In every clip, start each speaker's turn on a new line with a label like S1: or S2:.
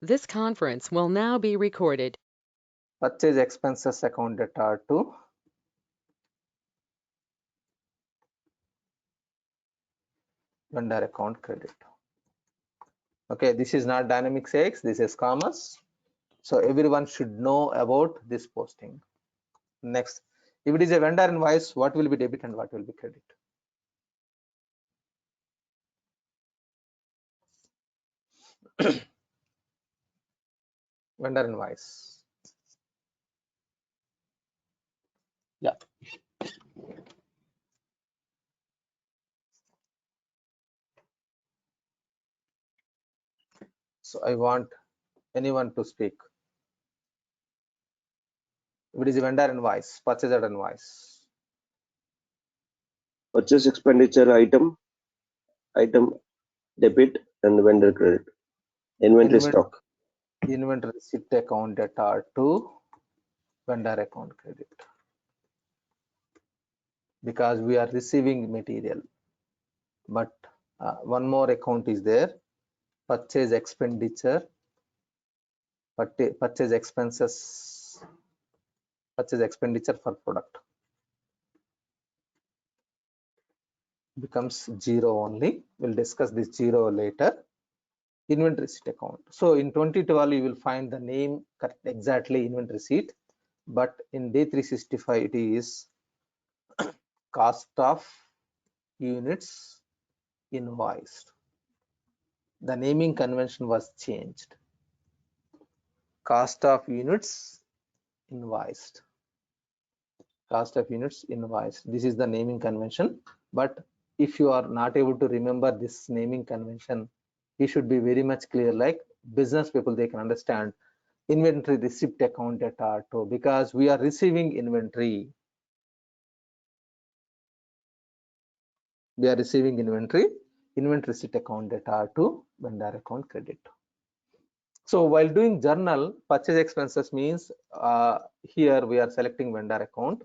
S1: This conference will now be recorded.
S2: Purchase expenses account data to vendor account credit. Okay, this is not Dynamics X, this is commerce. So everyone should know about this posting. Next, if it is a vendor invoice, what will be debit and what will be credit? Vendor invoice. Yeah. So I want anyone to speak. If it is a vendor invoice, purchase order invoice.
S3: Purchase expenditure item debit and vendor credit. Inventory stock.
S2: Inventory receipt account data to vendor account credit. Because we are receiving material. But one more account is there, purchase expenditure, purchase expenses, purchase expenditure for product becomes zero only. We'll discuss this zero later. Inventory receipt account. So in 2012 you will find the name correct exactly inventory receipt, but in D365 it is cost of units invoiced. The naming convention was changed. Cost of units invoiced. Cost of units invoiced. This is the naming convention. But if you are not able to remember this naming convention, you should be very much clear, like business people, they can understand inventory receipt account data too, because we are receiving inventory. We are receiving inventory receipt account data to vendor account credit. So while doing journal, purchase expenses means here we are selecting vendor account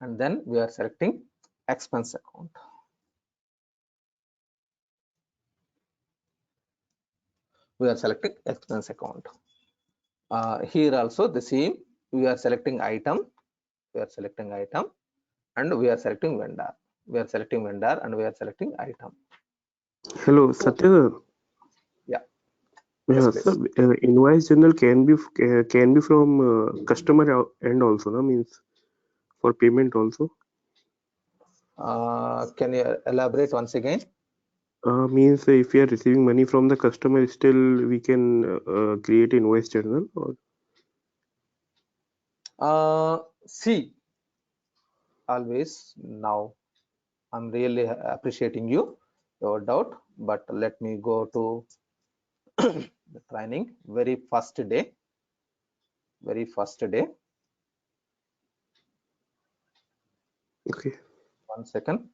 S2: and then we are selecting expense account. We are selecting expense account. Here also the same, we are selecting item, and we are selecting vendor. We are selecting vendor and we are selecting item.
S4: Hello, Satya.
S2: Yeah.
S4: Yeah,
S2: Yes,
S4: sir. Invoice journal can be from customer end also, no? Means for payment also.
S2: Can you elaborate once again?
S4: Means if we are receiving money from the customer, still we can create invoice journal. Or
S2: See, always now I'm really appreciating your doubt, but let me go to the training very first day.
S4: okay.
S2: 1 second.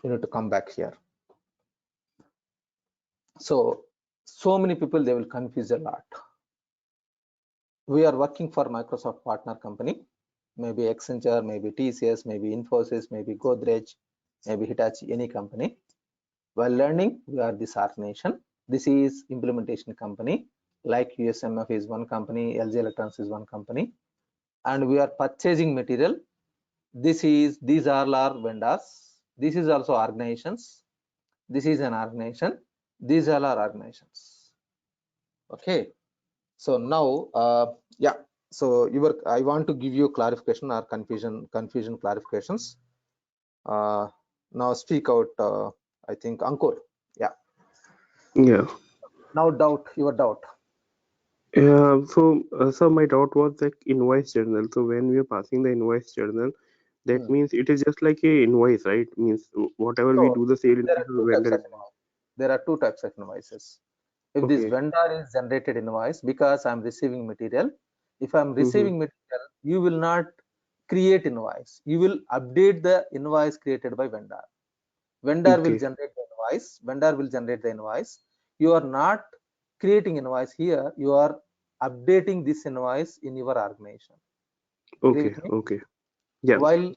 S2: You need to come back here. So many people, they will confuse a lot. We are working for Microsoft partner company, maybe Accenture, maybe TCS, maybe Infosys, maybe Godrej, maybe Hitachi, any company. While learning, we are this organization. This is implementation company, like USMF is one company, LG Electronics is one company, and we are purchasing material. These are our vendors. This is also organizations. This is an organization. These are our organizations. Okay. So now, yeah. So I want to give you clarification or confusion clarifications. Now speak out. I think Ankur. Yeah.
S4: Yeah.
S2: Now your doubt.
S4: Yeah. So my doubt was like invoice journal. So when we are passing the invoice journal, that means it is just like a invoice, right? Means whatever we do the sale
S2: there are two
S4: vendor.
S2: types of invoice. There are two types of invoices. If this
S4: Okay.
S2: vendor is generated invoice, because I'm receiving material, if I'm receiving material, you will not create invoice. You will update the invoice created by vendor. Vendor will
S4: Okay.
S2: generate the invoice. Vendor will generate the invoice. You are not creating invoice here. You are updating this invoice in your organization. Agree
S4: Okay.
S2: with me?
S4: Okay. Yeah.
S2: While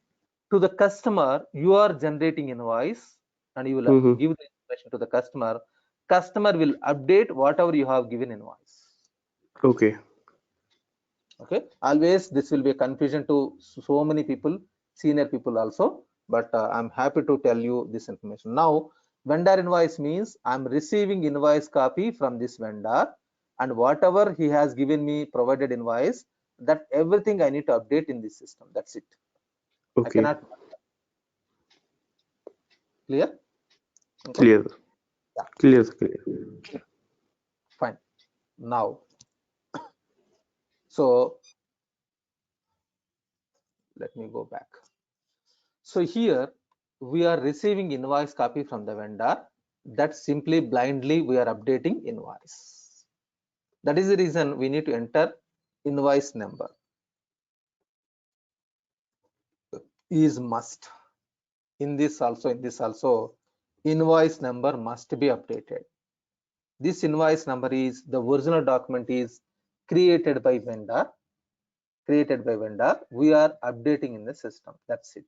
S2: to the customer, you are generating invoice and you will
S4: Mm-hmm.
S2: give the information to the customer. Customer will update whatever you have given invoice.
S4: Okay.
S2: Okay, always this will be a confusion to so many people, senior people also, but I'm happy to tell you this information. Now, vendor invoice means I'm receiving invoice copy from this vendor, and whatever he has given me provided invoice, that everything I need to update in this system. That's it. I
S4: Okay.
S2: cannot. Clear? Okay.
S4: Clear.
S2: Yeah.
S4: Clear. Clear.
S2: Fine. Now, so let me go back. So here we are receiving invoice copy from the vendor. That simply blindly we are updating invoice. That is the reason we need to enter invoice number is must. In this also invoice number must be updated. This invoice number is the original document is created by vendor. We are updating in the system. That's it.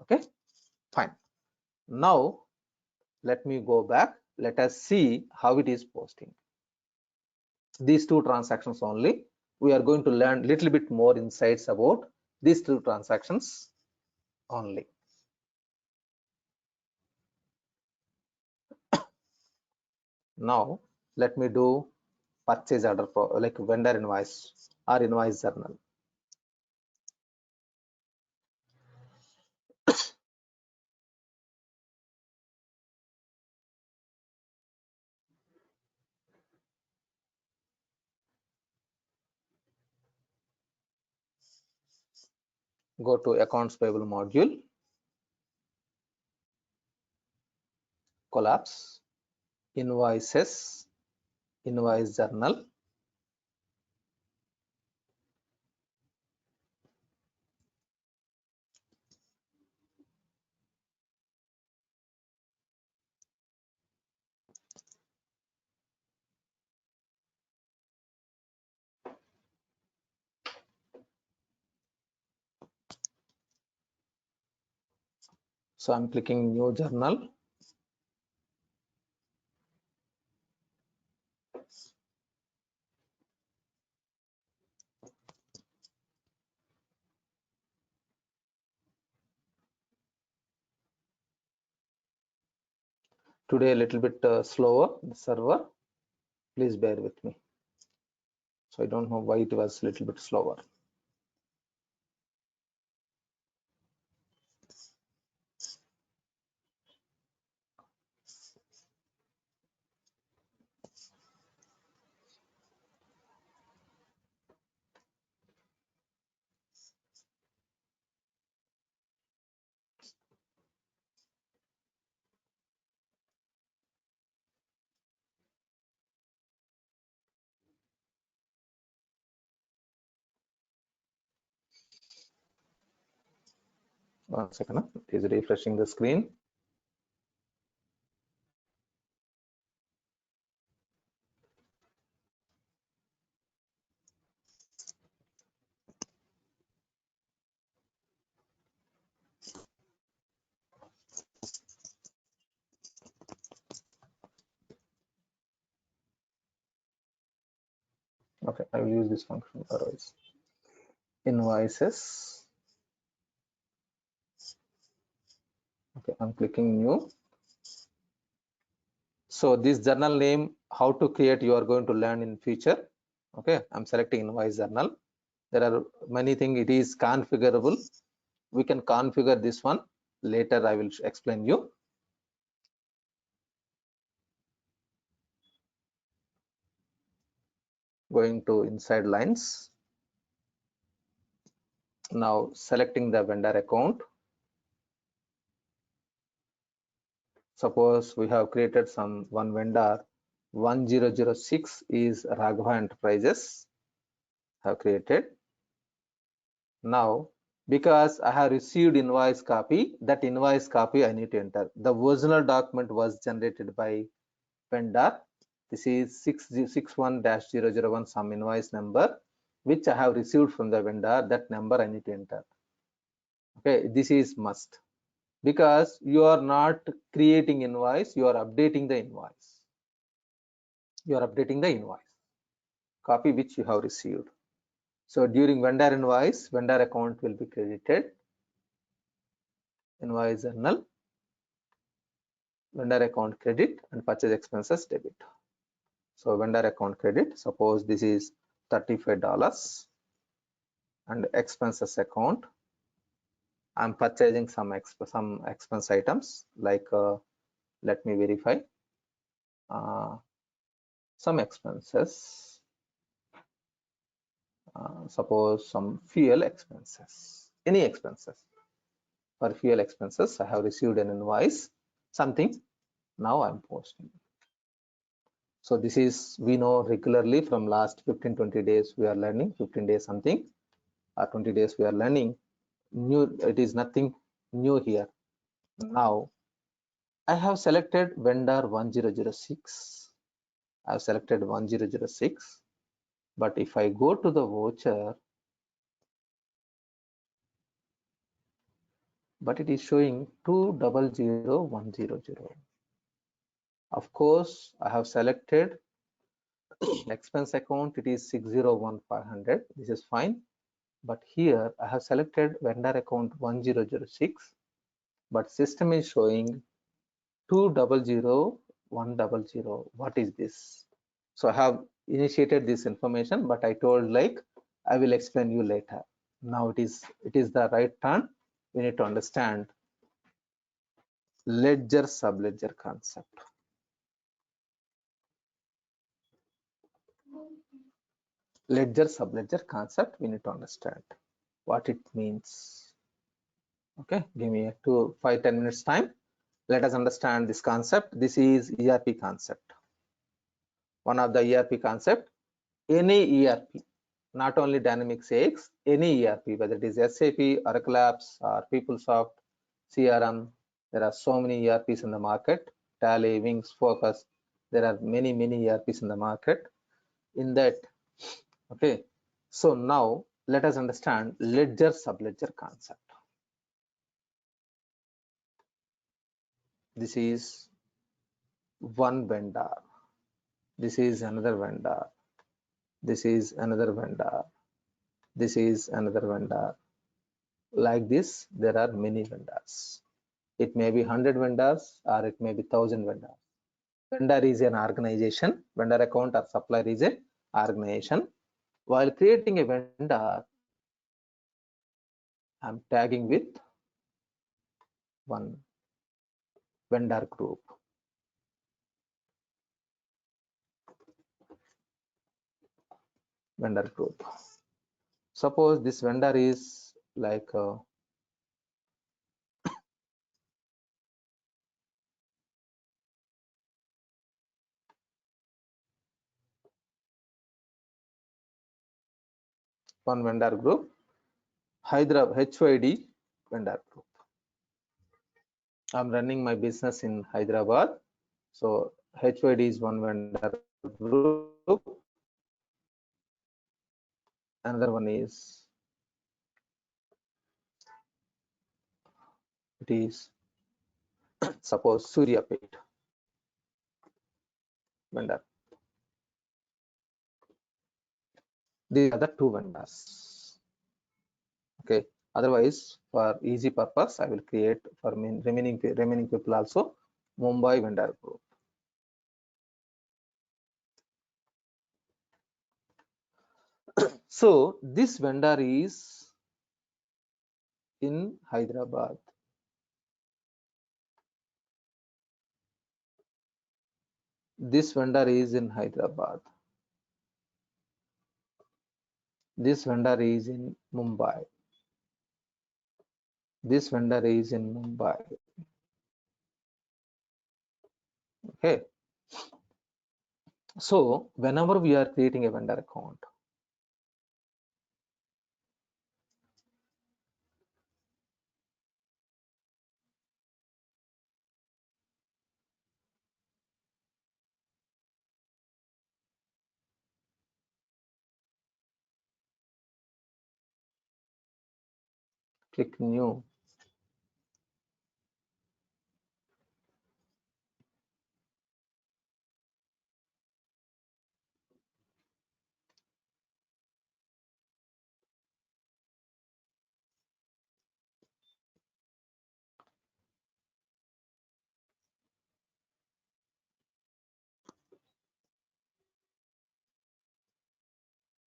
S2: Okay, fine. Now let me go back. Let us see how it is posting. These two transactions only. We are going to learn little bit more insights about these two transactions only. Now let me do purchase order for like vendor invoice or invoice journal. Go to accounts payable module, collapse, invoices, invoice journal. So I'm clicking new journal. Today a little bit slower, the server. Please bear with me. So I don't know why it was a little bit slower. One second, it is refreshing the screen. Okay, I will use this function otherwise. Invoices. Okay, I'm clicking new. So this journal name, how to create, you are going to learn in future. Okay, I'm selecting invoice journal. There are many things, it is configurable. We can configure this one later. I will explain you. Going to inside lines. Now selecting the vendor account. Suppose we have created some one vendor 1006 is Raghava Enterprises. Have created. Now because I have received invoice copy, that invoice copy I need to enter. The original document was generated by vendor. This is 661-001 some invoice number. which I have received from the vendor, that number I need to enter. Okay, this is must, because you are not creating invoice, you are updating the invoice. You are updating the invoice copy which you have received. So during vendor invoice, vendor account will be credited, invoice journal, vendor account credit, and purchase expenses debit. So vendor account credit, suppose this is $35, and expenses account, I'm purchasing some expense items like let me verify some expenses, suppose some fuel expenses, any expenses. For fuel expenses, I have received an invoice, something, now I'm posting. So this is, we know regularly from last 15-20 days we are learning, 15 days something, or 20 days we are learning new. It is nothing new here. Now I have selected vendor 1006. I have selected 1006, but if I go to the voucher, but it is showing 200100. Of course, I have selected expense account, it is 601500. This is fine. But here I have selected vendor account 1006, but system is showing 200100. What is this? So I have initiated this information, but I told like I will explain you later. Now it is the right turn. We need to understand ledger subledger concept. Ledger subledger concept, we need to understand what it means. Okay, give me 5-10 minutes time. Let us understand this concept. This is ERP concept. One of the ERP concept. Any ERP, not only Dynamics AX, any ERP, whether it is SAP, Oracle Apps, or PeopleSoft, CRM. There are so many ERPs in the market. Tally, Wings, Focus. There are many ERPs in the market. In that, okay. So now let us understand ledger subledger concept. This is one vendor. This is another vendor. This is another vendor. This is another vendor. Like this, there are many vendors. It may be 100 vendors or it may be 1000 vendors. Vendor is an organization. Vendor account or supplier is an organization. While creating a vendor, I'm tagging with one vendor group. Vendor group. Suppose this vendor is like one vendor group, Hyderabad HYD vendor group. I'm running my business in Hyderabad. So HYD is one vendor group. Another one is, it is suppose Suryapet vendor. These are the two vendors. Okay. Otherwise, for easy purpose, I will create for remaining people also Mumbai vendor group. So this vendor is in Hyderabad. This vendor is in Hyderabad. This vendor is in Mumbai. This vendor is in Mumbai. Okay. So whenever we are creating a vendor account, Click new.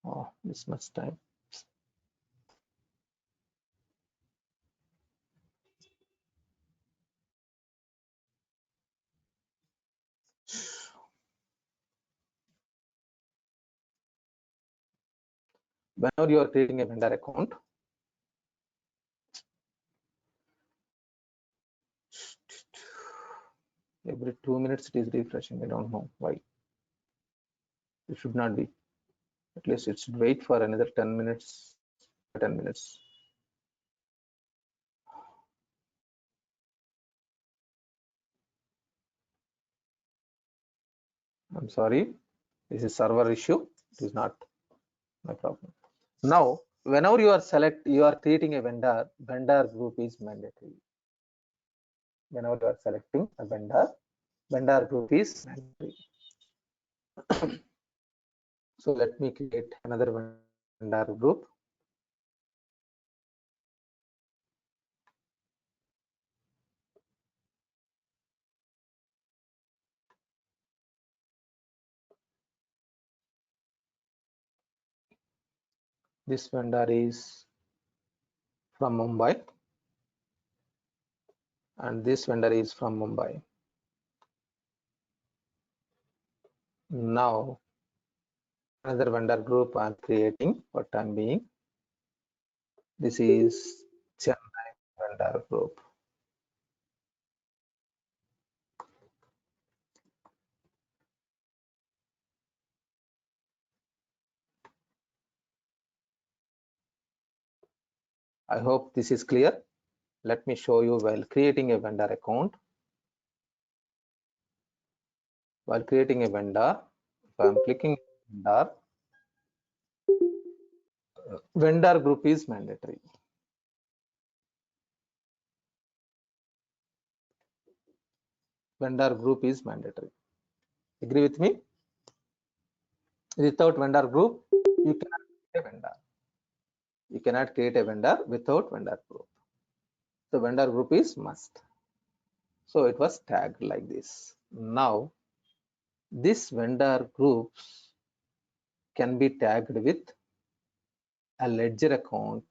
S2: Oh, this much time. Whenever you are creating a vendor account, every 2 minutes it is refreshing. I don't know why. It should not be. At least it should wait for another 10 minutes. 10 minutes. I'm sorry. This is server issue. It is not my problem. Now, whenever you are creating a vendor group is mandatory. Whenever you are selecting a vendor group is mandatory. So let me create another vendor group. This vendor is from Mumbai, and this vendor is from Mumbai. Now, another vendor group I'm creating for time being. This is Chennai vendor group. I hope this is clear. Let me show you while creating a vendor account. While creating a vendor, if I'm clicking vendor group is mandatory. Vendor group is mandatory. Agree with me? Without vendor group, you cannot create a vendor. You cannot create a vendor without vendor group. So vendor group is must. So it was tagged like this. Now, this vendor groups can be tagged with a ledger account,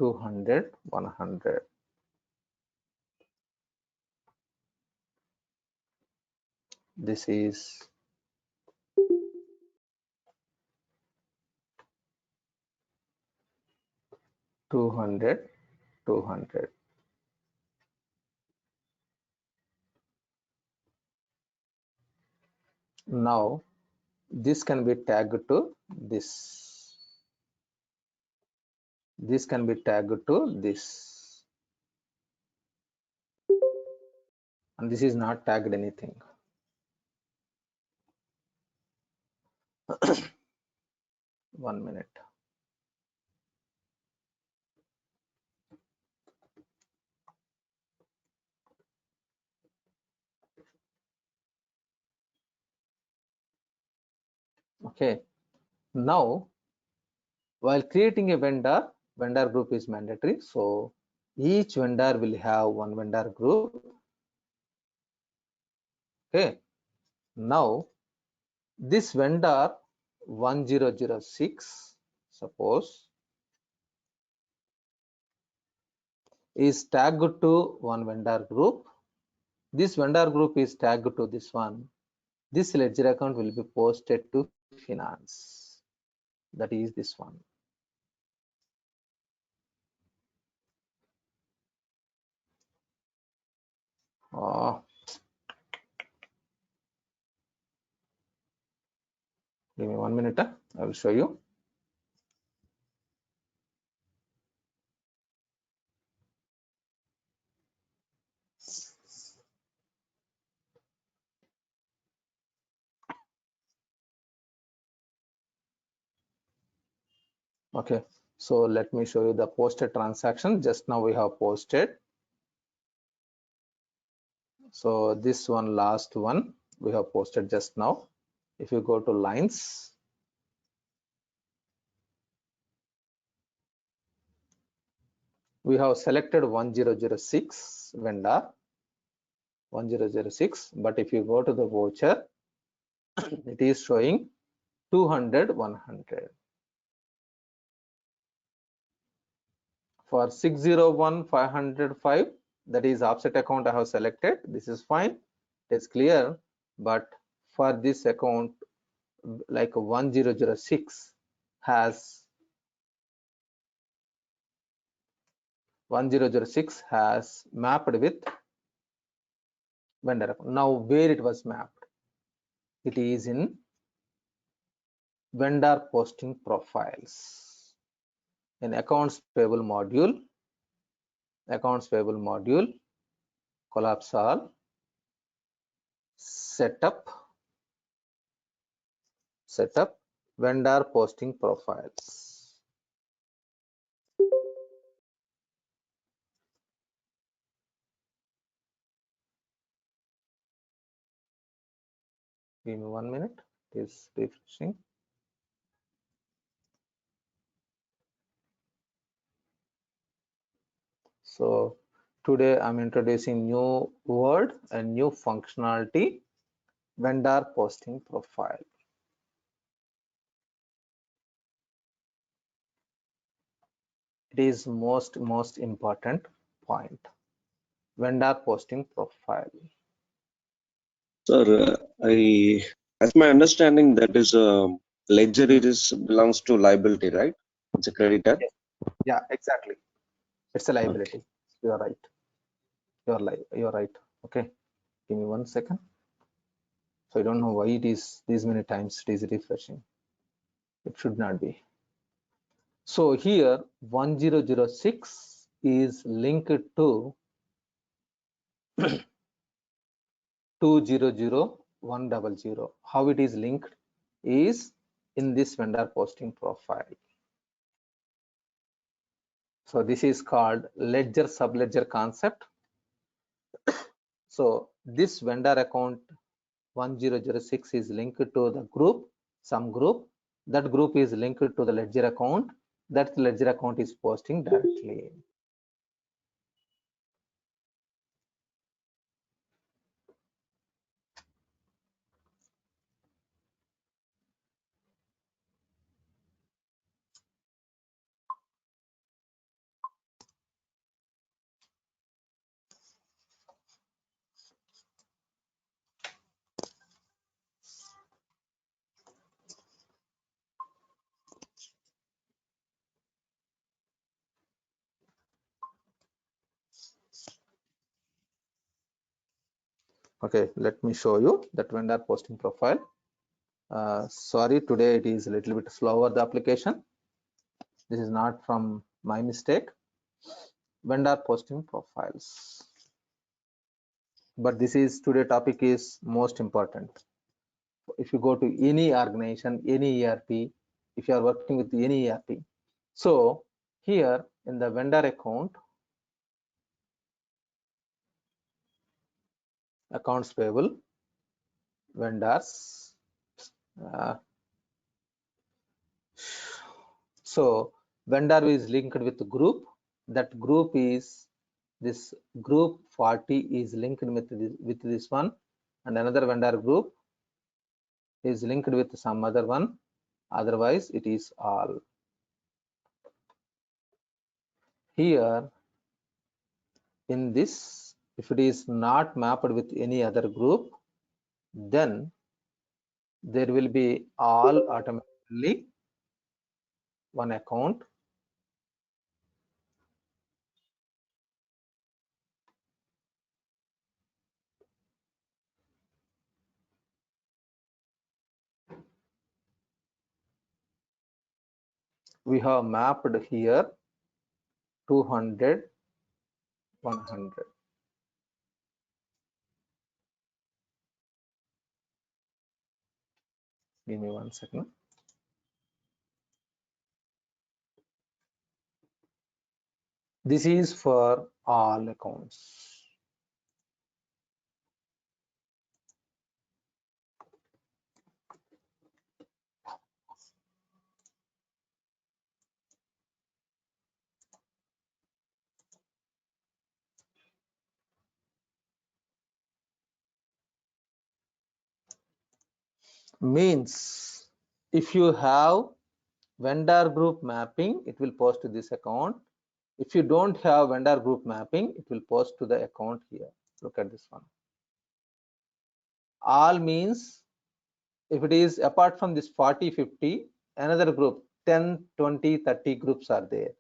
S2: $200, $100. This is $200, $200. Now, this can be tagged to this. This can be tagged to this. And this is not tagged anything. One minute. Okay. Now, while creating a vendor group is mandatory. So each vendor will have one vendor group. Okay. Now, this vendor 1006, suppose, is tagged to one vendor group. This vendor group is tagged to this one. This ledger account will be posted to finance. That is this one. Give me 1 minute. I will show you. Okay, so let me show you the posted transaction. Just now we have posted. So this one, last one, we have posted just now. If you go to lines, we have selected 1006 vendor 1006, but if you go to the voucher, it is showing 200 100. For 601 505, that is offset account I have selected. This is fine, it's clear. But for this account, like 1006 has 1006 has mapped with vendor account. Now where it was mapped, it is in vendor posting profiles in accounts payable module, collapse all, setup vendor posting profiles. Give me 1 minute, it is refreshing. So today I'm introducing new word and new functionality, vendor posting profile. It is most important point, vendor posting profile.
S3: Sir, as my understanding, that is ledger. It is belongs to liability, right? It's a creditor.
S2: Yes. Yeah, exactly. It's a liability. You are right. You're right. Okay. Give me 1 second. So I don't know why it is these many times it is refreshing. It should not be. So here 1006 is linked to 200100. How it is linked is in this vendor posting profile. So this is called ledger subledger concept. So this vendor account 1006 is linked to the group, some group. That group is linked to the ledger account. That ledger account is posting directly. Okay, let me show you that vendor posting profile. Sorry, today it is a little bit slower, the application. This is not from my mistake. Vendor posting profiles. But this is today topic is most important. If you go to any organization, any ERP, if you are working with any ERP. So here in the vendor account, accounts payable, vendors. So vendor is linked with the group. That group is this group 40 is linked with this one, and another vendor group is linked with some other one. Otherwise, it is all. Here in this, if it is not mapped with any other group, then there will be all automatically one account. We have mapped here 200 100. Give me 1 second. This is for all accounts. Means if you have vendor group mapping, it will post to this account. If you don't have vendor group mapping, it will post to the account here. Look at this one. All means if it is apart from this 40, 50, another group 10, 20, 30 groups are there.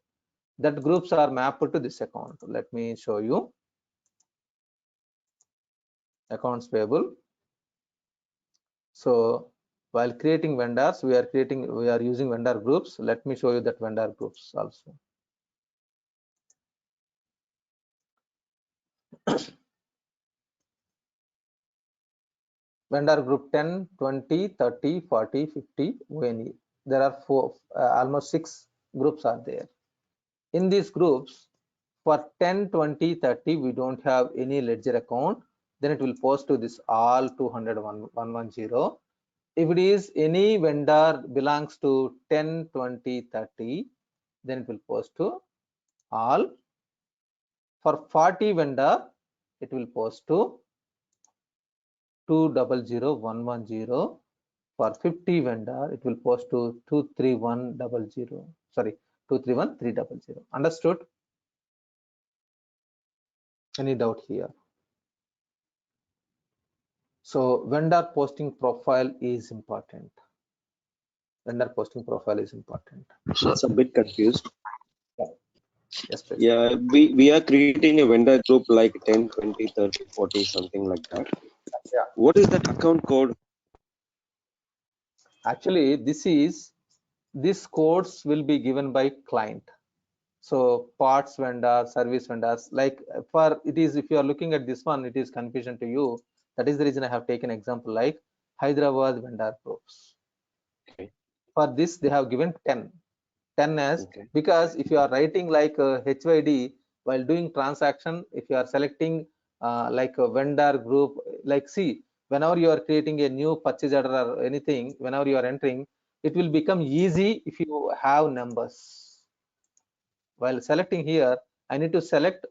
S2: That groups are mapped to this account. Let me show you. Accounts payable. So while creating vendors, we are using vendor groups. Let me show you that vendor groups also. Vendor group 10, 20, 30, 40, 50, ONE. There are almost 6 groups are there. In these groups, for 10, 20, 30, we don't have any ledger account. Then it will post to this all 200, 110. If it is any vendor belongs to 10, 20, 30, then it will post to all. For 40 vendor, it will post to 200110. For 50 vendor, it will post to 231000. Sorry, 231300. Understood? Any doubt here? So vendor posting profile is important. Vendor posting profile is important.
S3: It's a bit confused.
S2: Yes, please.
S3: Yeah, we are creating a vendor group like 10, 20, 30, 40, something like that.
S2: Yeah.
S3: What is that account code?
S2: Actually, this codes will be given by client. So parts vendor, service vendors, like for it is, if you are looking at this one, it is confusion to you. That is the reason I have taken example like Hyderabad vendor groups.
S3: Okay.
S2: For this, they have given 10 as
S3: Okay.
S2: because if you are writing like HYD while doing transaction, if you are selecting like a vendor group, like see, whenever you are creating a new purchase order or anything, whenever you are entering, it will become easy if you have numbers. While selecting here, I need to select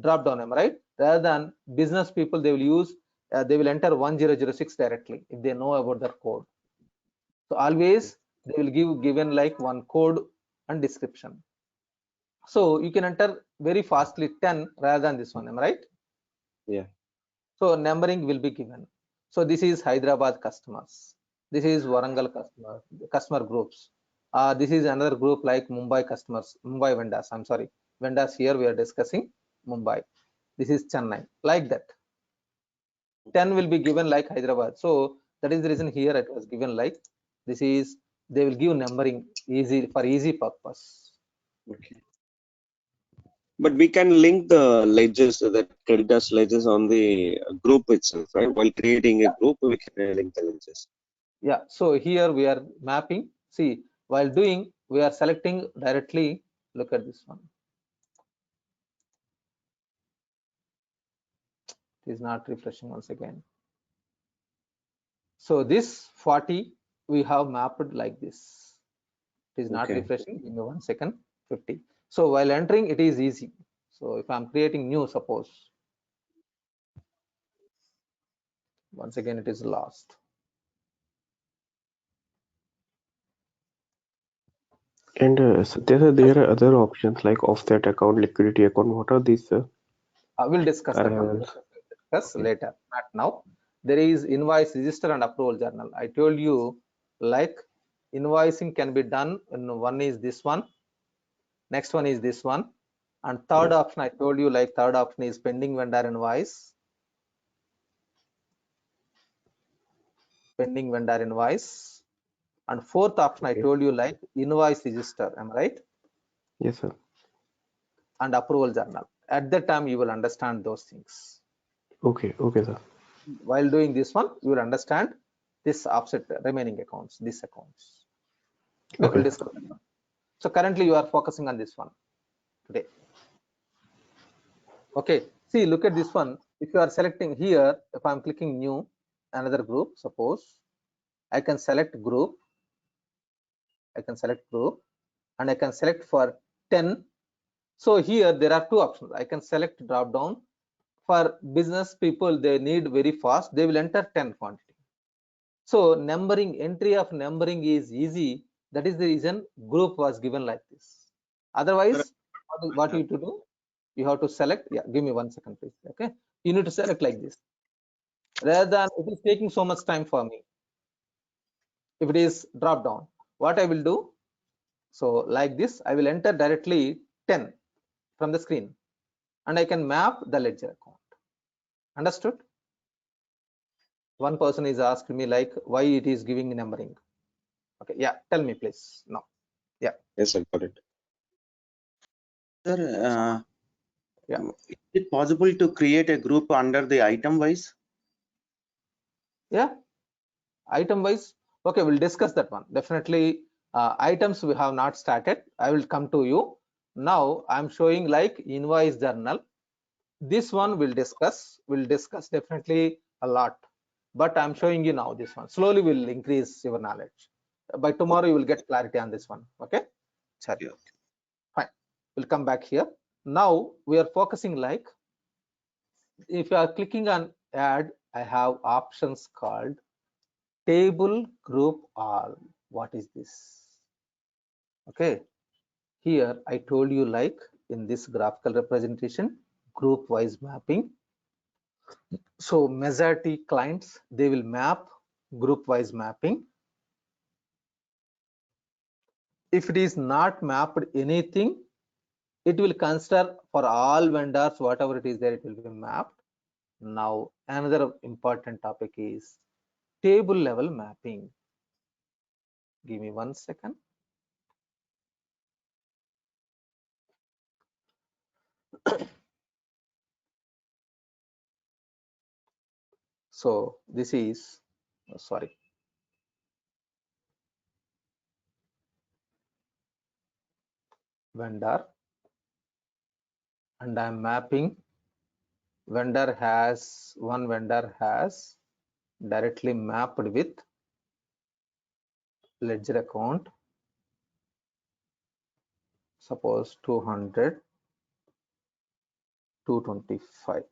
S2: drop down number, right? Rather than business people, they will use they will enter 1006 directly if they know about that code. So always they will given like one code and description. So you can enter very fastly 10 rather than this one, am I right?
S3: Yeah.
S2: So numbering will be given. So this is Hyderabad customers. This is Warangal customer groups. This is another group like Mumbai customers, Mumbai vendors. I'm sorry, vendors here we are discussing Mumbai. This is Chennai, like that. 10 will be given like Hyderabad. So that is the reason here it was given like this is, they will give numbering easy for easy purpose.
S3: Okay. But we can link the ledgers, that creditors ledgers on the group itself, right? While creating a group, we can link the ledgers.
S2: Yeah, so here we are mapping. See, while doing, we are selecting directly. Look at this one. It is not refreshing once again. So this 40 we have mapped like this. It is not refreshing. Give me 1 second. 50. So while entering, it is easy. So if I'm creating new, suppose once again it is lost.
S4: And so there are other options like offset account, liquidity account. What are these?
S2: We'll discuss that one. Discuss later, not now. There is invoice register and approval journal. I told you like invoicing can be done when one is this one, next one is this one, and third option I told you like third option is pending vendor invoice. Pending vendor invoice. And fourth option I told you like invoice register. Am I right?
S4: Yes, sir.
S2: And approval journal. At that time you will understand those things.
S4: Okay, sir.
S2: While doing this one, you will understand this offset remaining accounts, these accounts. Okay. We'll discuss that one. So currently you are focusing on this one today. Okay, see, look at this one. If you are selecting here, if I'm clicking new, another group, suppose I can select group, and I can select for 10. So here there are two options. I can select drop down. For business people, they need very fast, they will enter 10 quantity. So numbering, entry of numbering is easy. That is the reason group was given like this. Otherwise, what you to do? You have to select. Yeah, give me 1 second, please. Okay, you need to select like this. Rather than it is taking so much time for me. If it is drop down, what I will do? So like this, I will enter directly 10 from the screen, and I can map the ledger account. Understood? One person is asked me like why it is giving numbering. Okay, yeah, tell me please. No, yeah.
S3: Yes, I got it.
S5: Sir,
S2: Yeah.
S5: is it possible to create a group under the item wise?
S2: Yeah, item wise. Okay, we'll discuss that one. Definitely, items we have not started. I will come to you. Now I'm showing like invoice journal. This one we'll discuss. We'll discuss definitely a lot. But I'm showing you now this one. Slowly will increase your knowledge. By tomorrow you will get clarity on this one. Okay. Sorry.
S5: Yeah.
S2: Fine. We'll come back here. Now we are focusing like if you are clicking on add, I have options called table group all. What is this? Okay, here I told you like in this graphical representation group wise mapping. So majority clients, they will map group wise mapping. If it is not mapped anything, it will consider for all vendors, whatever it is there, it will be mapped. Now another important topic is table level mapping. Give me 1 second. So this is sorry, vendor, and I'm mapping. Vendor has one vendor has directly mapped with ledger account, suppose 200 225.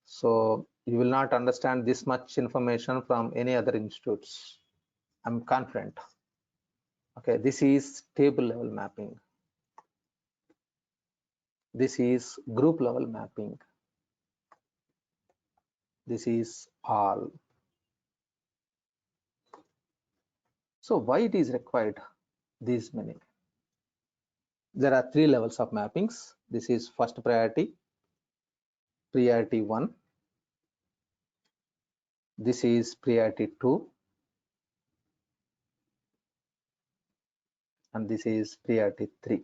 S2: So you will not understand this much information from any other institutes. I'm confident. Okay, this is table level mapping. This is group level mapping. This is all. So why it is required these many? There are three levels of mappings. This is first priority, priority 1. This is priority 2, and this is priority 3.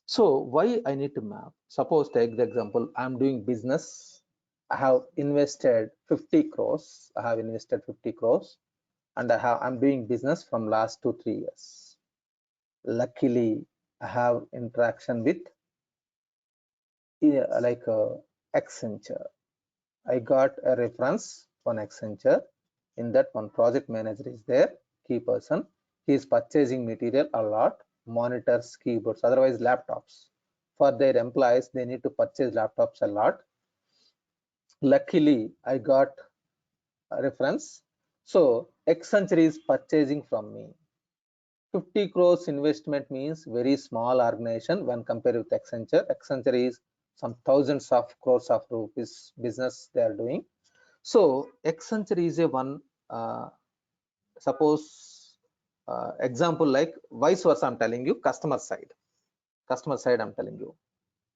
S2: So why I need to map? Suppose take the example, I'm doing business. I have invested 50 crores. I have invested 50 crores, and I'm doing business from last 2-3 years. Luckily, I have interaction with like Accenture. I got a reference on Accenture. In that, one project manager is there, key person. He is purchasing material a lot, monitors, keyboards, otherwise laptops. For their employees, they need to purchase laptops a lot. Luckily, I got a reference. So Accenture is purchasing from me. 50 crores investment means very small organization when compared with Accenture. Accenture is some thousands of crores of rupees business they are doing. So Accenture is a one, suppose example like vice versa, I'm telling you, customer side I'm telling you,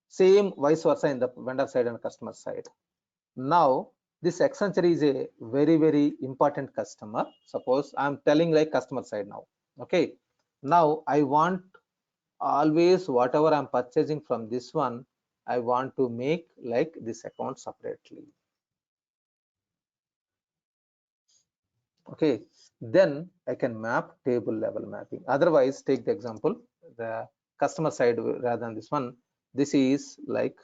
S2: same vice versa in the vendor side and customer side. Now This Accenture is a very important customer. Suppose I'm telling like customer side now. Okay, now I want always whatever I'm purchasing from this one, I want to make like this account separately. Okay, then I can map table level mapping. Otherwise, take the example, the customer side rather than this one. This is like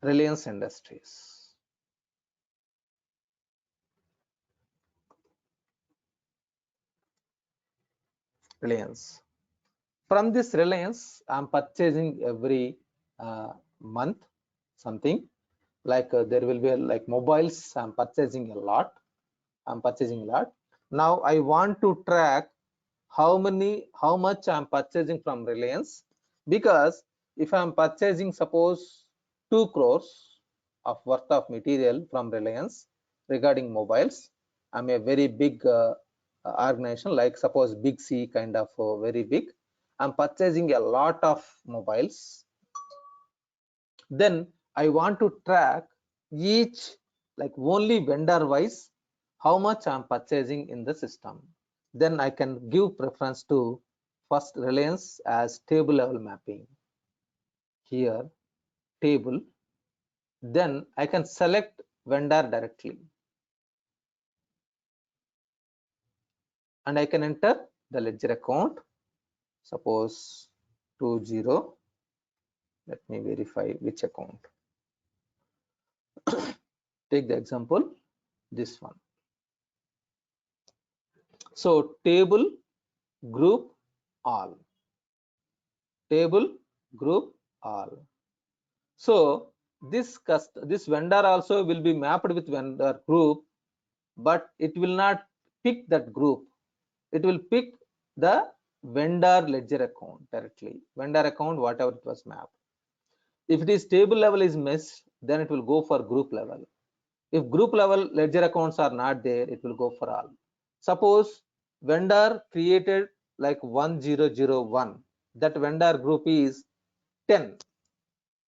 S2: Reliance Industries. Reliance. From this Reliance, I'm purchasing every month something like there will be like mobiles. I'm purchasing a lot. Now I want to track how much I'm purchasing from Reliance, because if I'm purchasing suppose 2 crores of worth of material from Reliance regarding mobiles, I'm a very big organization, like suppose Big C kind of very big. I'm purchasing a lot of mobiles. Then I want to track each like only vendor wise how much I'm purchasing in the system. Then I can give preference to first Reliance as table level mapping. Here table, then I can select vendor directly and I can enter the ledger account, suppose 20. Let me verify which account. Take the example, this one. So table group all, table group all. So this vendor also will be mapped with vendor group, but it will not pick that group. It will pick the vendor ledger account directly, vendor account whatever it was mapped. If it is table level is missed, then it will go for group level. If group level ledger accounts are not there, it will go for all. Suppose vendor created like 1001, that vendor group is 10,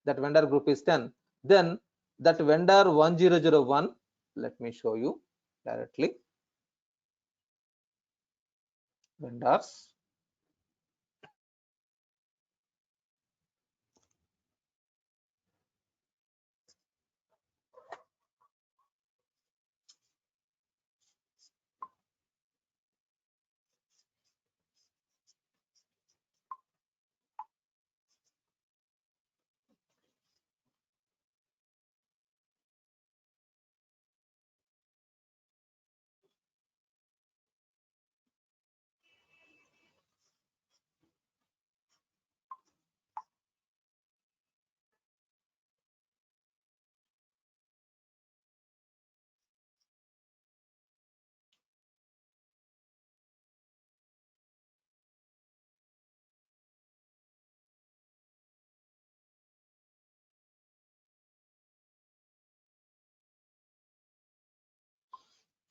S2: that vendor group is 10, then that vendor 1001, let me show you directly, vendors.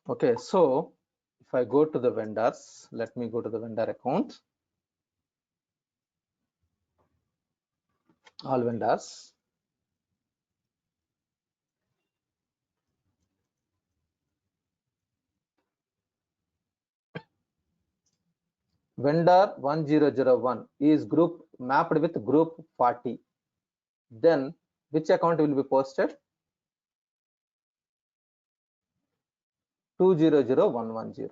S2: Okay, so if I go to the vendors, let me go to the vendor account, all vendors. Vendor 1001 is group mapped with group 40. Then which account will be posted? 200110.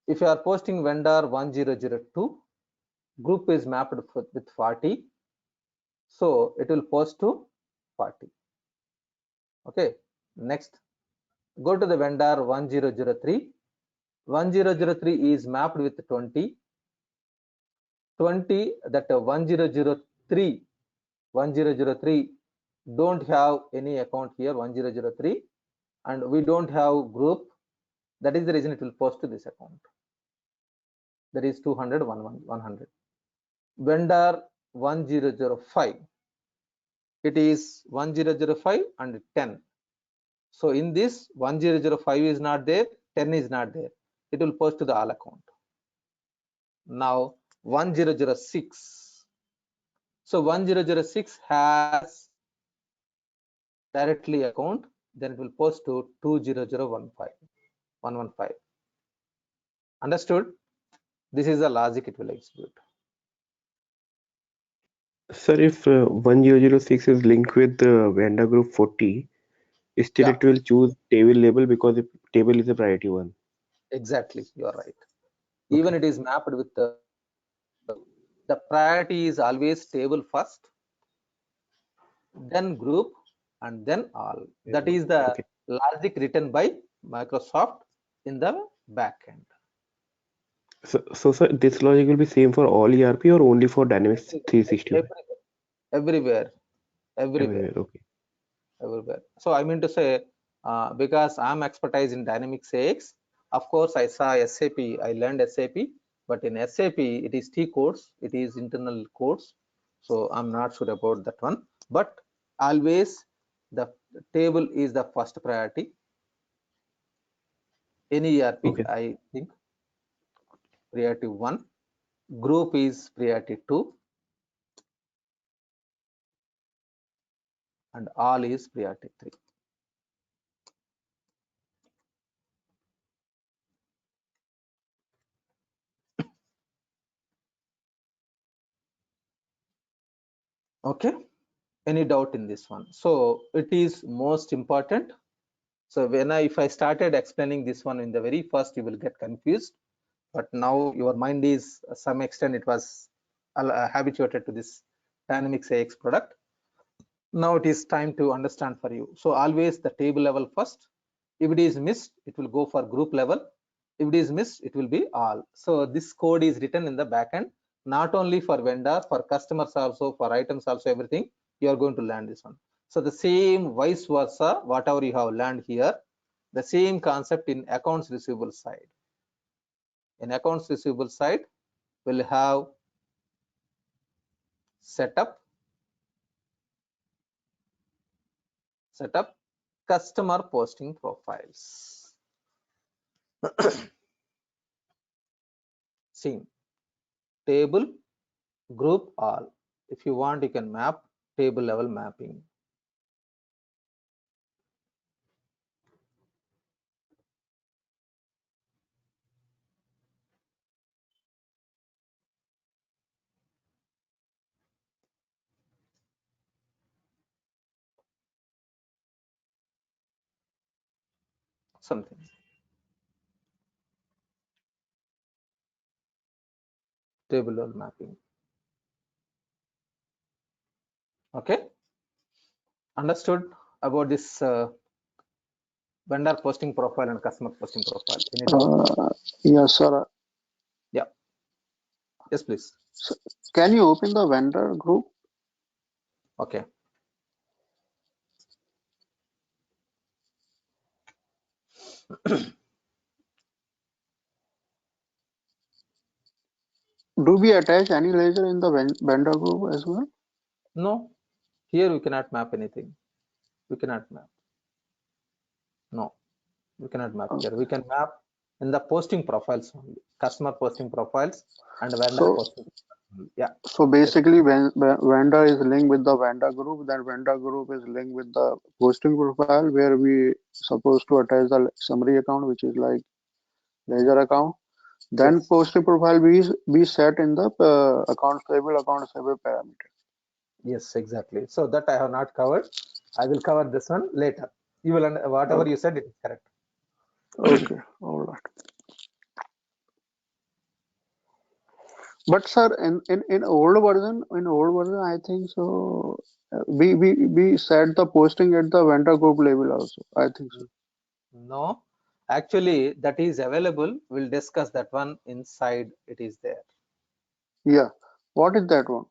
S2: If you are posting vendor 1002, group is mapped with 40, so it will post to 40. Okay, next go to the vendor 1003. 1003 is mapped with 20. 20, that 1003 don't have any account here, 1003, and we don't have group. That is the reason it will post to this account. That is 200, 100. Vendor 1005, it is 1005 and 10. So in this 1005 is not there, 10 is not there. It will post to the all account. Now 1006. So 1006 has directly account, then it will post to 20015. Understood? This is the logic it will execute.
S4: Sir, if 1006 is linked with vendor group 40, still
S2: Yeah,
S4: it will choose table label because if table is a priority one.
S2: exactly. You are right.
S4: Okay.
S2: Even it is mapped with the priority is always table first, then group, and then all. That is the
S4: Okay.
S2: logic written by Microsoft in the backend.
S4: So sir, this logic will be same for all ERP or only for Dynamics
S2: Everywhere,
S4: 365?
S2: everywhere, everywhere,
S4: Everywhere. Okay.
S2: everywhere. So I mean to say, because I'm expertise in Dynamics AX, of course I saw SAP, I learned SAP, but in SAP it is T codes, it is internal codes. So I'm not sure about that one, but always the table is the first priority. Any ERP,
S4: Okay.
S2: I think priority 1, group is priority 2, and all is priority 3. Okay, any doubt in this one? So it is most important. So if I started explaining this one in the very first, you will get confused, but now your mind is some extent it was habituated to this Dynamics AX product. Now it is time to understand for you. So always the table level first. If it is missed, it will go for group level. If it is missed, it will be all. So this code is written in the backend, not only for vendor, for customers also, for items also, everything. You are going to learn this one. So the same vice versa, whatever you have learned here, the same concept in accounts receivable side. In accounts receivable side, we'll have setup, customer posting profiles. Same table, group, all. If you want, you can map table level mapping. Something table level mapping. Okay, understood about this vendor posting profile and customer posting profile? Any doubt?
S6: Yes, sir.
S2: Yeah, yes please.
S6: So, can you open the vendor group?
S2: Okay,
S6: Do we attach any ledger in the vendor group as well?
S2: no, here we cannot map anything. We cannot map. No, we cannot map here. We can map in the posting profiles only, customer posting profiles and vendor
S6: So,
S2: posting. Yeah.
S6: so basically, when vendor is linked with the vendor group, then vendor group is linked with the posting profile, where we supposed to attach the summary account, which is like ledger account. Then
S2: Yes.
S6: posting profile be set in the accounts payable parameter.
S2: Yes, exactly. So that I have not covered. I will cover this one later. You will whatever you said, it is correct.
S6: Okay, all right. But sir, in old version, I think so. We set the posting at the vendor group level also. I think so.
S2: No, actually that is available. We'll discuss that one inside. It is there.
S6: Yeah. What is that one?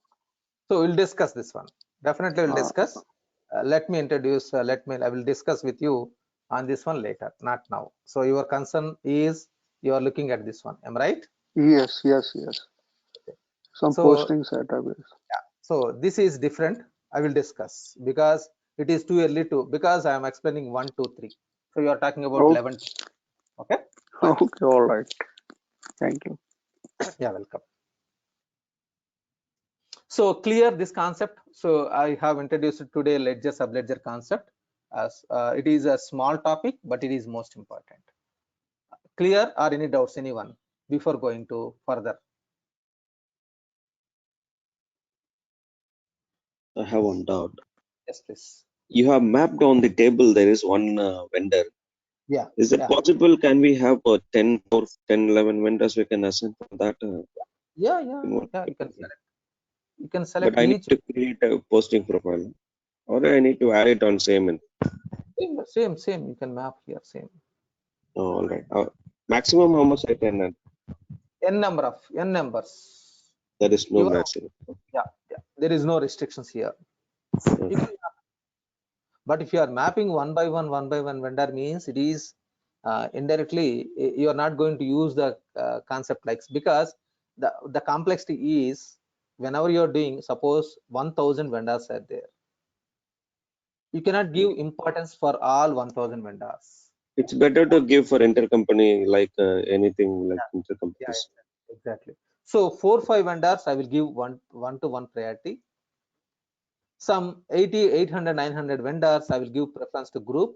S2: So we'll discuss this one. Definitely we'll
S6: Uh,
S2: discuss. Let me introduce. I will discuss with you on this one later, not now. So your concern is you are looking at this one. Am I right?
S6: yes, yes, yes.
S2: Okay.
S6: Some
S2: So
S6: posting setup is.
S2: yeah. So this is different. I will discuss because it is too early to, because I am explaining 1, 2, 3. So you are talking about
S6: Oh,
S2: 11. Okay. Fine.
S6: okay, all right. Thank you.
S2: Yeah, welcome. So clear this concept. So I have introduced today ledger subledger concept as it is a small topic, but it is most important. Clear or any doubts, anyone, before going to further?
S3: I have one doubt.
S2: Yes, please.
S3: You have mapped on the table, there is one vendor.
S2: Yeah.
S3: Is it
S2: Yeah.
S3: possible? Can we have 10 or 10, 11 vendors we can assign for that?
S2: Yeah.
S3: Remote
S2: You can
S3: capability?
S2: select. You can select
S3: But I need
S2: each.
S3: to create a posting profile, or I need to add it on same.
S2: Same. You can map here. Same.
S3: Oh, all right. Maximum how much I can add?
S2: N numbers.
S3: There is no
S2: You are,
S3: maximum.
S2: yeah. There is no restrictions here. You
S3: Okay.
S2: can, but if you are mapping one by one vendor means it is indirectly you are not going to use the concept like, because the complexity is whenever you are doing, suppose 1000 vendors are there, you cannot give importance for all 1000 vendors.
S3: It's better to give for intercompany, like anything like
S2: Yeah,
S3: intercompanies.
S2: exactly. So 4-5 vendors I will give one to one priority. Some 80, 800, 900 vendors I will give preference to group,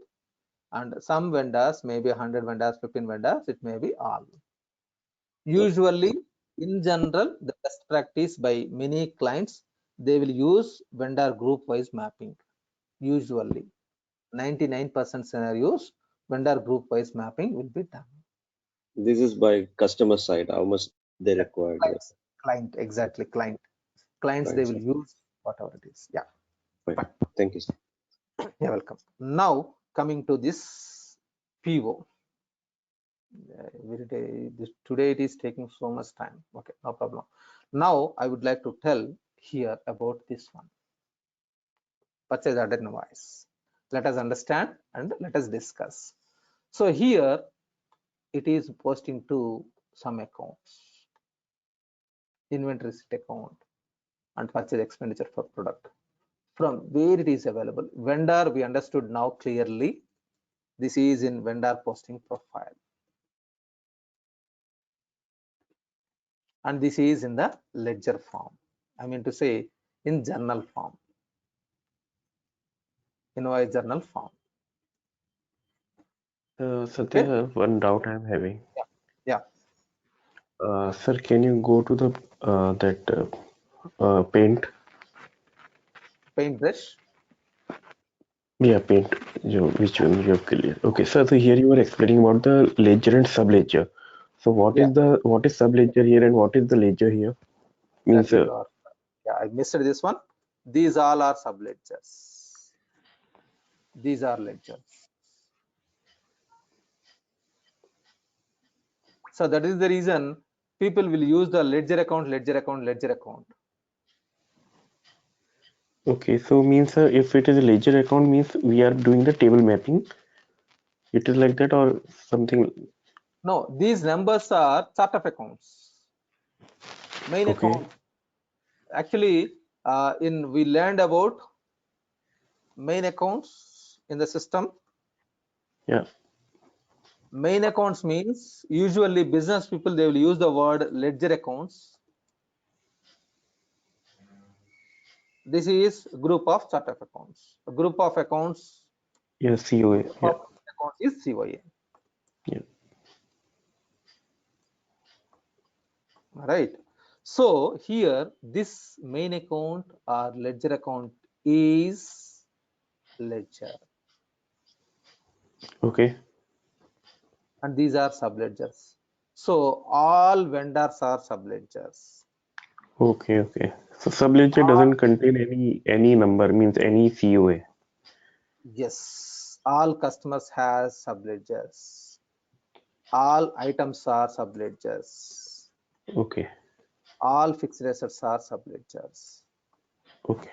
S2: and some vendors, maybe 100 vendors, 15 vendors, it may be all. Usually, in general, the best practice by many clients, they will use vendor group wise mapping. Usually 99% scenarios, vendor group wise mapping will be done.
S3: This is by customer side, how much they required.
S2: Client, exactly, clients they
S3: Right,
S2: will
S3: sir.
S2: use whatever it is. Yeah,
S3: Right.
S2: fine.
S3: Thank you, sir.
S2: You're welcome. Now coming to this PO. Today it is taking so much time. Okay, no problem. Now I would like to tell here about this one, purchase order invoice. Let us understand and let us discuss. So here it is posting to some accounts, inventory receipt account and purchase expenditure for product. From where it is available, vendor we understood now clearly. This is in vendor posting profile, and this is in the ledger form. I mean to say in journal form, invoice journal form.
S4: Satya,
S2: Okay.
S4: one doubt I'm having.
S2: Yeah.
S4: Sir, can you go to the that paint?
S2: Paintbrush.
S4: Yeah, paint. Which one you have clear? Okay, sir. So here you were explaining about the ledger and subledger. So what
S2: Yeah,
S4: is subledger here and what is the ledger here? Means
S2: exactly. Yeah, I missed this one. These all are subledgers. These are ledgers. So that is the reason people will use the ledger account.
S4: okay. So means if it is a ledger account means we are doing the table mapping. It is like that or something.
S2: No, these numbers are chart of accounts. Main
S4: Okay.
S2: account. Actually, we learned about main accounts in the system.
S4: Yeah.
S2: Main accounts means usually business people, they will use the word ledger accounts. This is group of chart of accounts. A group of accounts.
S4: Yeah. COA.
S2: Group
S4: Yeah.
S2: of accounts is COA.
S4: Yeah.
S2: Right. So here this main account or ledger account is ledger,
S4: Okay.
S2: and these are subledgers. So all vendors are subledgers.
S4: Okay. Okay. So subledger
S2: All,
S4: doesn't contain any number means any COA.
S2: yes, all customers has subledgers. All items are subledgers.
S4: Okay.
S2: All fixed assets are subledgers.
S4: Okay.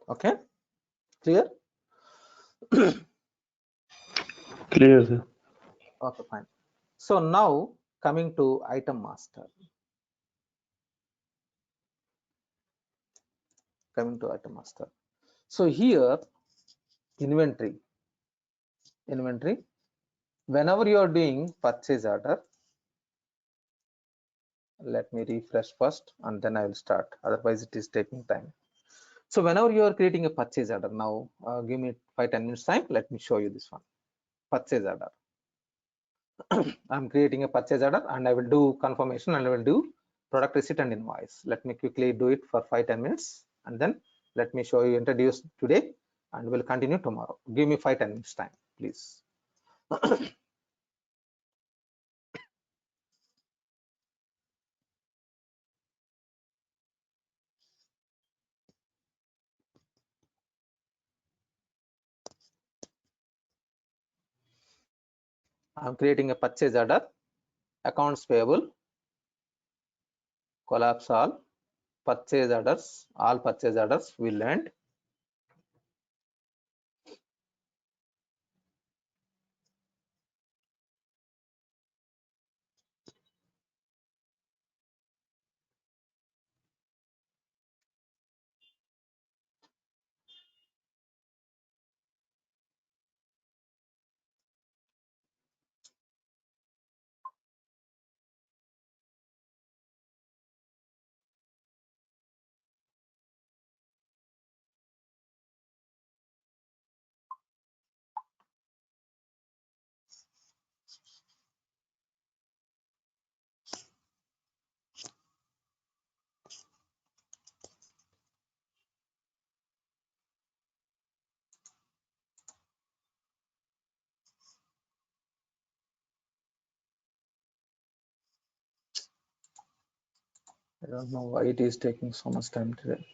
S2: Okay, clear?
S4: Clear, sir.
S2: Okay, fine. So now coming to item master. Coming to item master. So here inventory. Whenever you are doing purchase order, let me refresh first and then I will start. Otherwise, it is taking time. So whenever you are creating a purchase order, now give me 5-10 minutes time. Let me show you this one. Purchase order. I'm creating a purchase order and I will do confirmation and I will do product receipt and invoice. Let me quickly do it for 5-10 minutes and then let me show you introduce today and we'll continue tomorrow. Give me 5-10 minutes time, please. I'm creating a purchase order, accounts payable, collapse all, purchase orders, all purchase orders will end. I don't know why it is taking so much time today.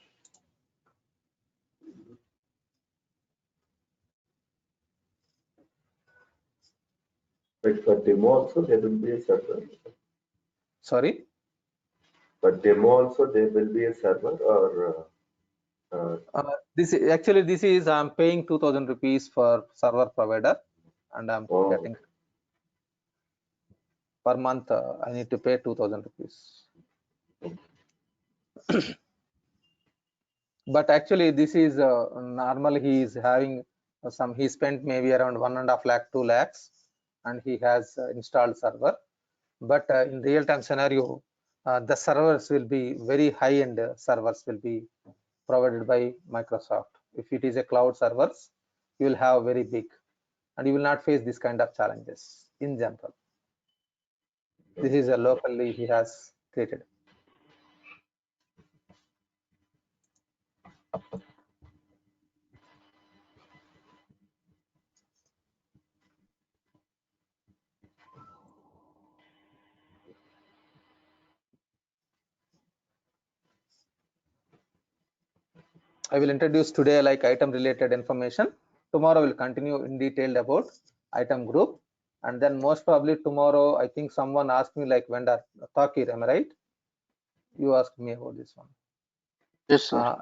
S7: But for demo also there will be a server.
S2: Sorry?
S7: For demo also there will be a server or
S2: This is actually I'm paying 2,000 rupees for server provider and I'm getting per month I need to pay 2,000 rupees. But actually this is normally he is having some, he spent maybe around 1.5 lakh 2 lakhs and he has installed server, but in real time scenario the servers will be very high end servers will be provided by Microsoft. If it is a cloud servers, you will have very big and you will not face this kind of challenges in general. This is a locally he has created. I will introduce today like item related information. Tomorrow we'll continue in detail about item group. And then most probably tomorrow, I think someone asked me like vendor Takir, am I right? You asked me about this one.
S6: Yes, sir.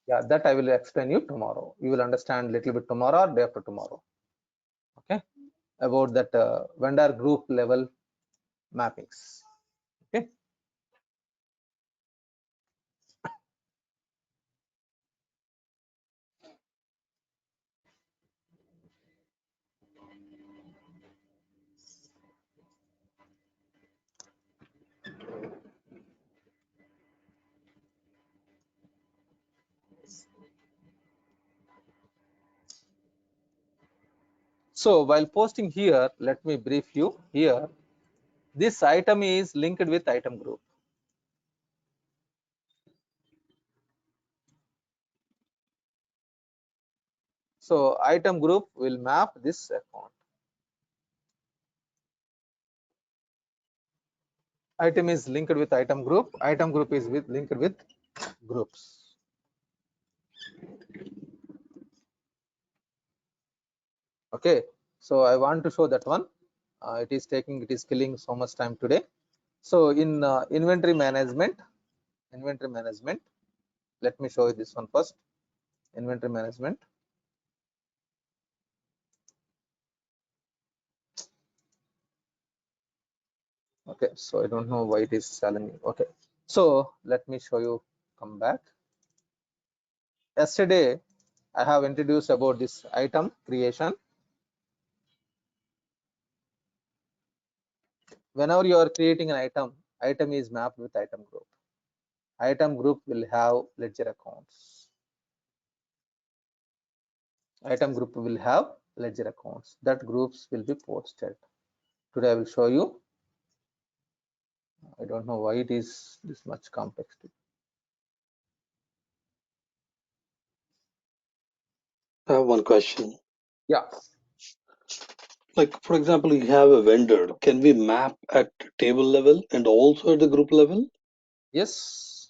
S2: Yeah, that I will explain you tomorrow. You will understand a little bit tomorrow or day after tomorrow. Okay, about that vendor group level mappings. Okay. So while posting here, let me brief you here. This item is linked with item group. So item group will map this account. Item is linked with item group. Item group is linked with groups. Okay. So I want to show that one. It is killing so much time today. So in inventory management, let me show you this one first. inventory management. Okay, so I don't know why it is challenging. Okay, so let me show you. Come back. Yesterday I have introduced about this item creation. Whenever you are creating an item is mapped with item group. Item group will have ledger accounts. Item group will have ledger accounts. That groups will be posted. Today I will show you. I don't know why it is this much complexity.
S8: I have one question.
S2: Yeah.
S8: Like, for example, you have a vendor. Can we map at table level and also at the group level?
S2: Yes.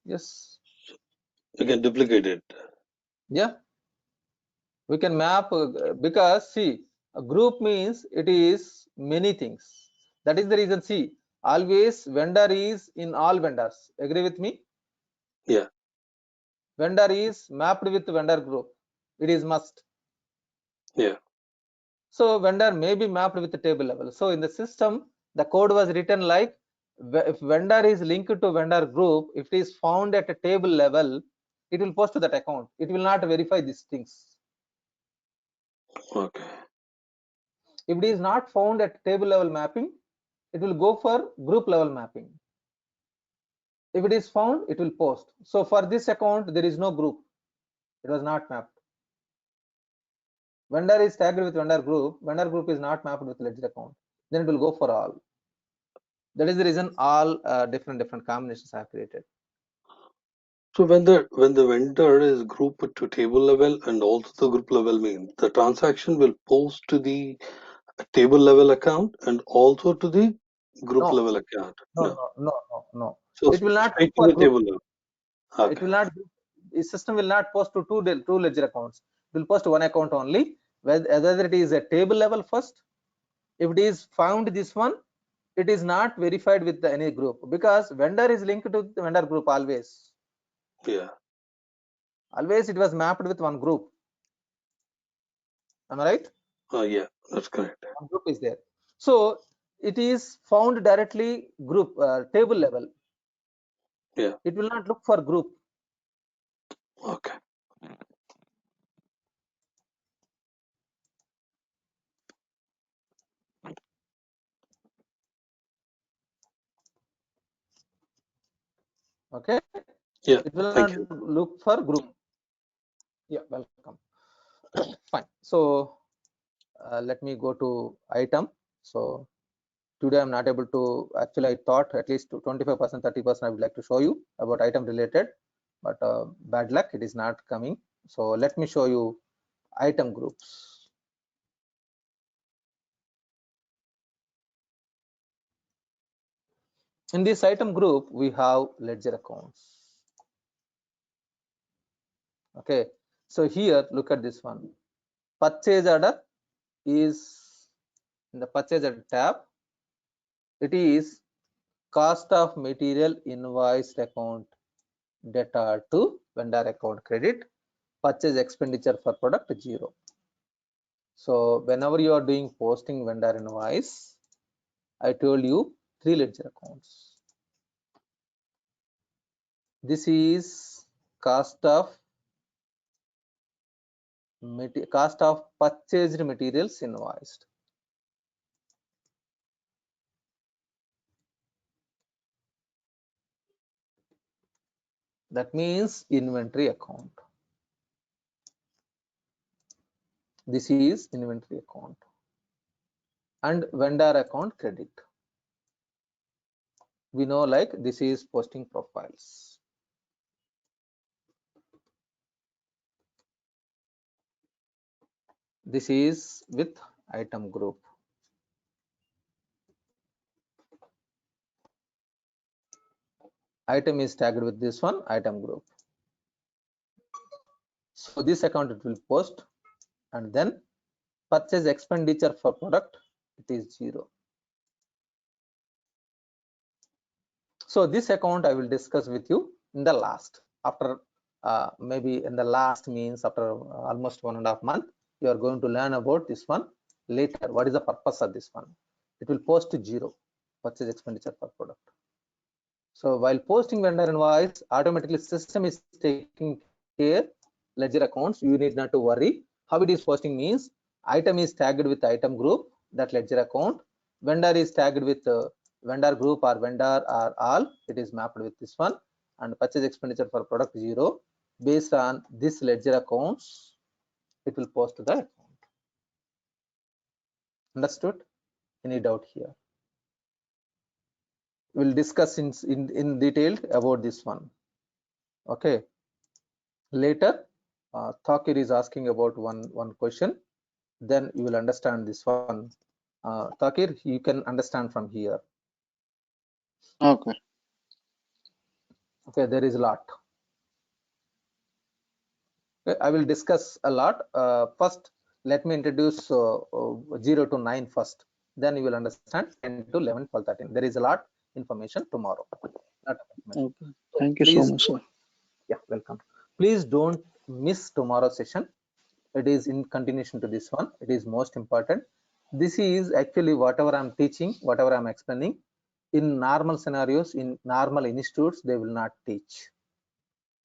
S2: Yes.
S8: We can duplicate it.
S2: Yeah. We can map because see, a group means it is many things. That is the reason. See, always vendor is in all vendors. Agree with me?
S8: Yeah.
S2: Vendor is mapped with vendor group. It is must.
S8: Yeah.
S2: So vendor may be mapped with the table level. So in the system, the code was written like if vendor is linked to vendor group, if it is found at a table level, it will post to that account. It will not verify these things.
S8: Okay.
S2: If it is not found at table level mapping, it will go for group level mapping. If it is found, it will post. So for this account, there is no group. It was not mapped. Vendor is tagged with vendor group. Vendor group is not mapped with ledger account. Then it will go for all. That is the reason all different combinations are created.
S8: So when the vendor is grouped to table level and also the group level, means the transaction will post to the table level account and also to the group
S2: No,
S8: level account.
S2: no.
S8: So
S2: It will not
S8: straight to
S2: for
S8: the
S2: group.
S8: table level.
S2: It
S8: Okay.
S2: will not. The system will not post to two ledger accounts. It will post one account only. Whether it is a table level first. If it is found this one, it is not verified with any group because vendor is linked to the vendor group always.
S8: Yeah.
S2: Always it was mapped with one group. Am I right?
S8: Yeah, that's correct.
S2: One group is there. So it is found directly group table level.
S8: Yeah.
S2: It will not look for group.
S8: Okay.
S2: Okay.
S8: Yeah.
S2: It will
S8: Thank
S2: not
S8: you.
S2: look for group. Yeah, welcome. Fine. So let me go to item. So today I'm not able to, actually I thought at least 25%, 30% I would like to show you about item related, but bad luck, it is not coming. So let me show you item groups. In this item group, we have ledger accounts. Okay, so here look at this one. Purchase order is in the purchase order tab. It is cost of material invoiced account data to vendor account credit, purchase expenditure for product 0. So whenever you are doing posting vendor invoice, I told you 3 ledger accounts. This is cost of purchased materials invoiced. That means inventory account. This is inventory account and vendor account credit. We know like this is posting profiles. This is with item group. Item is tagged with this one item group. So this account it will post, and then purchase expenditure for product, it is 0. So this account I will discuss with you in the last after maybe in the last means after almost 1.5 months, you are going to learn about this one later. What is the purpose of this one? It will post to 0 purchase expenditure per product. So while posting vendor invoice, automatically system is taking care ledger accounts. You need not to worry. How it is posting means item is tagged with item group, that ledger account. Vendor is tagged with vendor group or vendor or all. It is mapped with this one, and purchase expenditure for product 0. Based on this ledger accounts, it will post to the account. Understood? Any doubt here? We'll discuss in detail about this one. Okay. Later, Thakir is asking about one question. Then you will understand this one. Thakir, you can understand from here.
S6: Okay.
S2: Okay, there is a lot. Okay, I will discuss a lot. First, let me introduce 0 to 9 first. Then you will understand 10 to 11, 12, 13. There is a lot information tomorrow.
S6: Okay. Thank you so much, sir.
S2: Yeah, welcome. Please don't miss tomorrow's session. It is in continuation to this one. It is most important. This is actually whatever I'm teaching, whatever I'm explaining. In normal scenarios, in normal institutes, they will not teach.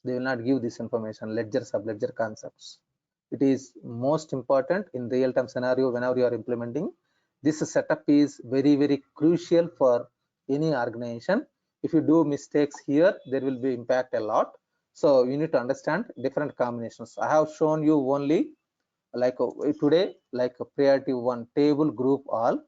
S2: They will not give this information, ledger, subledger concepts. It is most important in real-time scenario. Whenever you are implementing, this setup is very, very crucial for any organization. If you do mistakes here, there will be impact a lot. So you need to understand different combinations. I have shown you only like today, like a priority one, table, group, all.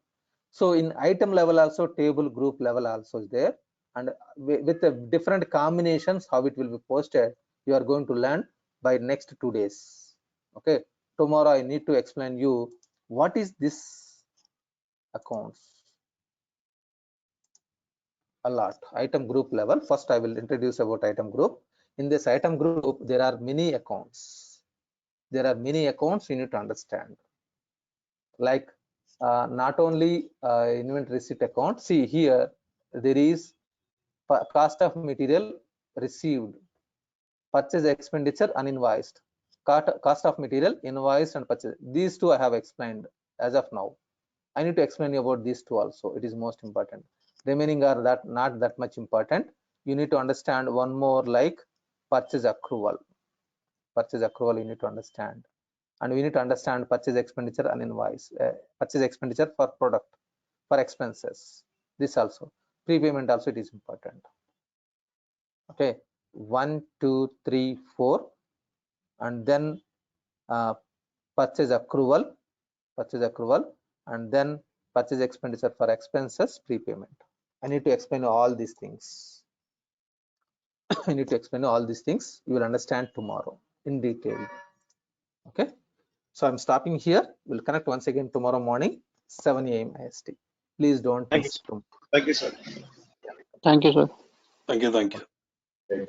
S2: So in item level also, table, group level also is there, and with the different combinations how it will be posted, you are going to learn by next 2 days. Okay, tomorrow I need to explain you what is this accounts a lot. Item group level, first I will introduce about item group. In this item group there are many accounts. There are many accounts you need to understand, like not only inventory receipt account. See here, there is cost of material received, purchase expenditure uninvoiced, cost of material invoiced and purchase. These two I have explained as of now. I need to explain you about these two also. It is most important. Remaining are that not that much important. You need to understand one more, like purchase accrual. Purchase accrual you need to understand, and we need to understand purchase expenditure and invoice, purchase expenditure for product, for expenses. This also, prepayment also, it is important. Okay, 1, 2, 3, 4, and then purchase accrual, and then purchase expenditure for expenses, prepayment. I need to explain all these things. I need to explain all these things. You will understand tomorrow in detail. Okay. So I'm stopping here. We'll connect once again tomorrow morning, 7 a.m. IST. Please don't miss.
S3: Thank you, sir.
S6: Thank you, sir.
S8: Thank you.
S7: Thank you.